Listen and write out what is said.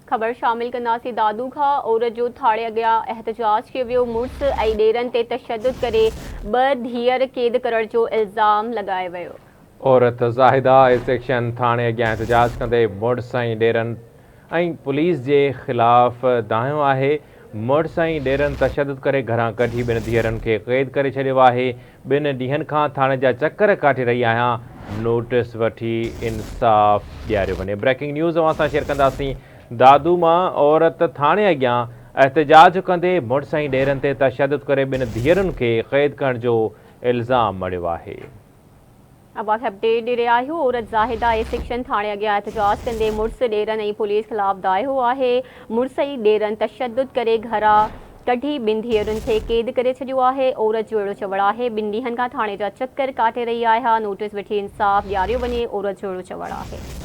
ख़बर शामिल कंदासीं दादू खां। औरत जो थाणे अॻियां एहतजाज कयो वियो। मुड़ुस ऐं ॾेरनि ते तशद्दुद करे 2 धीअर क़ैद करण जो इल्ज़ाम लॻायो वियो। औरत ज़ाहिदा सेक्शन थाणे अॻियां एहतजाज कंदे मुड़ुस ऐं ॾेरनि ऐं पुलिस जे ख़िलाफ़ दाहियो आहे। मुड़ुस ऐं ॾेरनि तशद्दुद करे घरां कढी 2 धीअरुनि खे क़ैद करे छॾियो आहे। 2 ॾींहंनि खां थाणे जा चकर काटे रही आहियां, नोटिस वठी इंसाफ़ ॾियारियो वञे। ब्रेकिंग न्यूज़ अवां सां शेयर कंदासीं। दादू मां औरत थाणे अॻियां एहतजाज कंदे मुड़ुस ऐं ॾेरनि ते तशद्दुद करे 2 धीअरुनि खे क़ैद करण जो इल्ज़ाम मढ़ियो आहे। अब अपडेट दे रहा आहियूं। औरत ज़ाहिदा सेक्शन थाणे अॻियां एहतजाज कंदे मुड़ुस ॾेरनि ऐं पुलिस ख़िलाफ़ दाहियो आहे। मुड़ुस ऐं ॾेरनि तशद्दुद करे घरां कढी 2 धीअरुनि खे क़ैद करे छॾियो आहे। औरत जो अहिड़ो चवणु आहे 2 ॾींहंनि खां थाणे जा चकर काटे रही आहियां, नोटिस वठी इंसाफ़ ॾियारियो वञे। औरत जो अहिड़ो चवणु आहे।